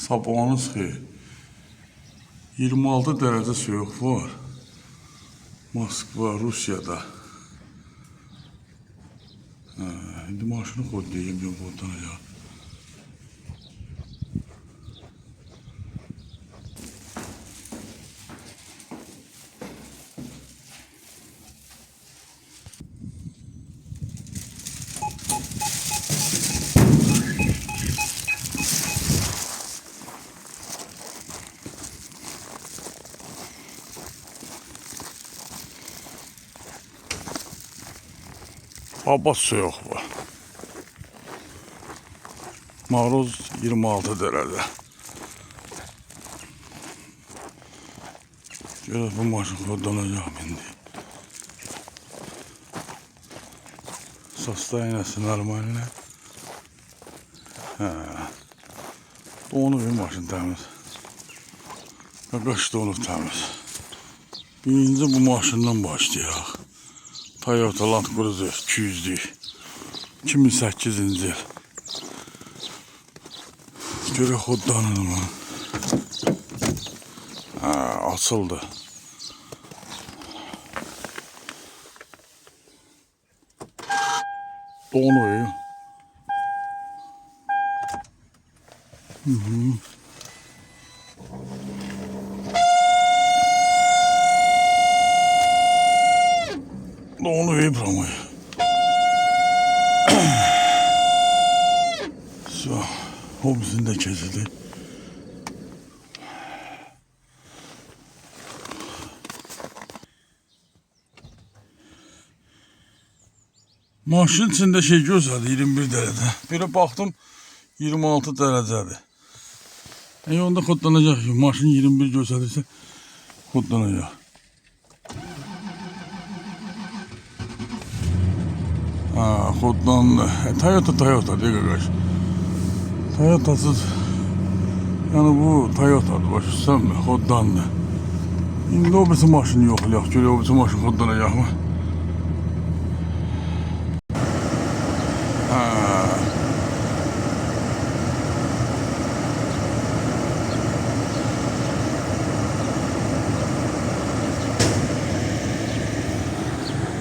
Sabahınız xeyir. 26 derece soğuk var. Moskva, Rusya'da. Şimdi maşını kodlayayım ben buradan ya. Hava soğuk var. Mağruz 26 derece. Görək bu maşın kodlanacaq indi. Состояние нормальное. Donub bir maşın təmiz. Qaş donub təmiz. Birinci bu maşından başlayaq. Toyota Land Cruiser 200'lük. 2008-ci il. Görək xodlanır mı? Açıldı. Donuyor. Donuyor promay. Все. Hobisini de kesildi. Maşın içinde şey gösterdi 21 derece. Bir baktım 26 derecedir. Onda kodlanacak. Maşın 21 gösterirse kodlanacak. Kodlandı. Toyota diye kardeş. Toyota'sız yani bu Toyota'dı başlasam mı? Kodlandı. Şimdi o birisi maşın yok. Görüyor o birisi maşın kodlanacak mı?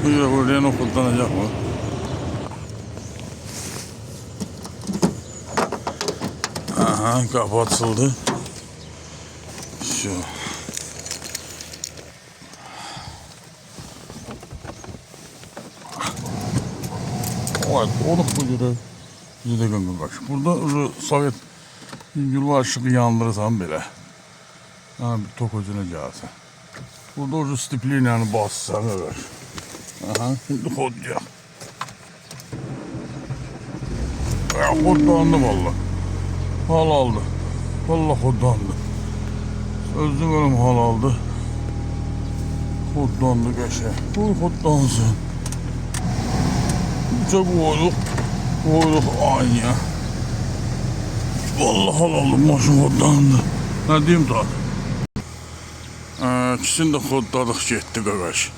Bu Renault kullanacak mı? Kapı açıldı. Şu. Evet, onu buyuruyor. Bizde gömül baş. Burada Sovyet yıllar ışığı yandırırsan bile. Yani bir tok ucuna gelsin. Burada ucu stiplini bassan evet. Şimdi kodlayacak. Kodlandı valla. Hal aldı. Valla kodlandı. Sözüm ölüm hal aldı. Kodlandı geçe. Bu kodlansın. Çok koyduk. Koyduk aynı. Valla hal aldı. Maşın kodlandı. Ne diyeyim daha? İkisini de kodladık gitti qardaş.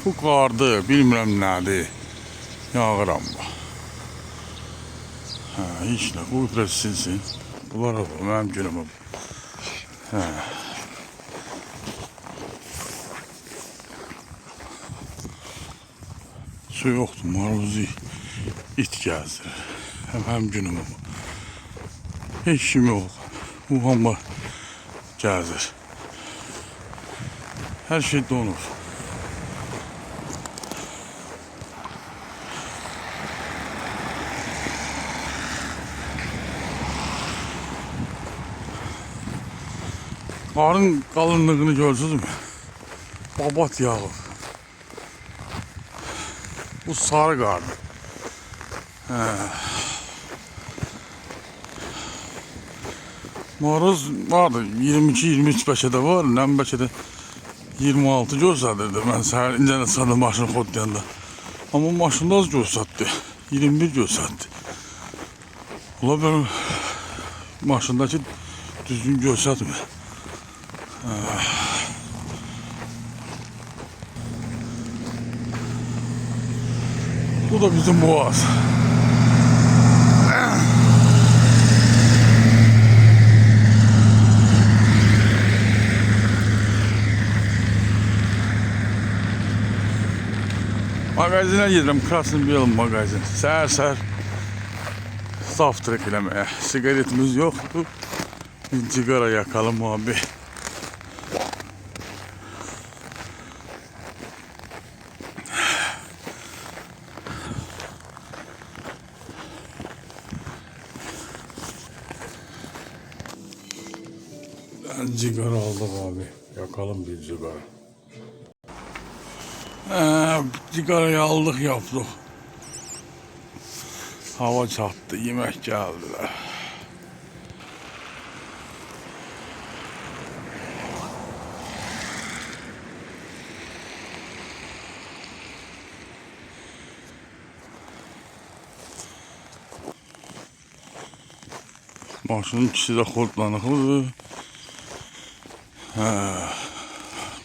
Bu qardı, bilmirəm nədir. Yağıram bu. Hiç nə, bu biraz silsin. Bunlar da bu, mənim günümüm. Su yoxdur, maruzi it gəzdirir. Həm günümüm. Heç kim yox. Bu hamba gəzdir. Her şey donur. Qarın qalınlığını görsünüz mü? Babat yağır. Bu sarı qardır. Maruz vardı. 22-23 bəşədə var. Nəm bəşədə 26 göstərirdi. Mən səhər incə sadə maşını kodlayanda. Amma maşında az göstərdi. 21 göstərdi. Ola benim maşındakı düzgün göstərmir. Bu da bizim boğaz. Mağazinə gedirəm, Krasny Bel mağazin. Səhər-səhər Zavtrak eləməyə. Sigaretimiz yoxdur. Bir sigara yakalım abi. Sigara aldık abi. Yakalım bir sigara. Sigarayı aldık yaptık. Hava çattı, yemek geldiler. Maşının ikisi de koltlanıqlıdır.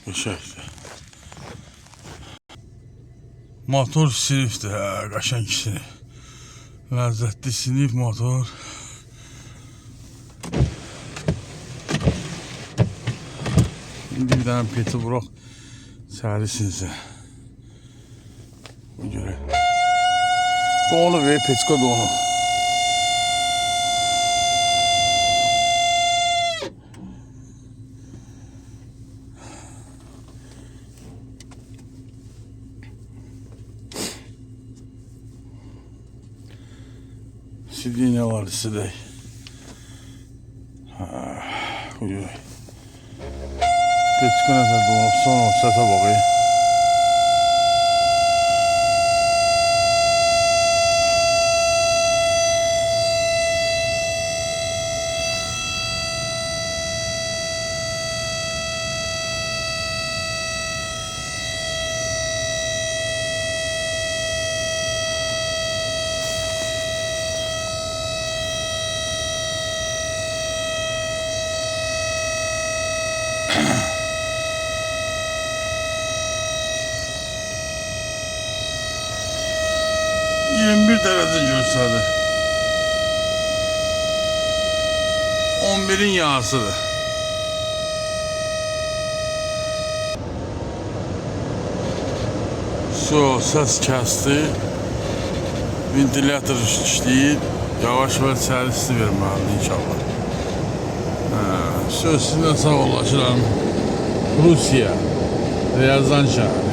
Qəşəngdir. Motor sinifdir, qəşəng sinif. Ləzzətli sinif motor. İndi bir dənə peti vuraq, səhəri sinsin. Bu görək. Doğulu və peçka doğulu. Sidine var sidey. Uyuyor. Peçka nəsə doğulub, sonra səsə baxayım. Bir derece gösterdi. 11'in yağısıdır. Su ses kesti. Ventilatör işleyip yavaş ve servisli vermeli inşallah. Söz sizinle sağ olasın. Rusya, Ryazan şəhəri.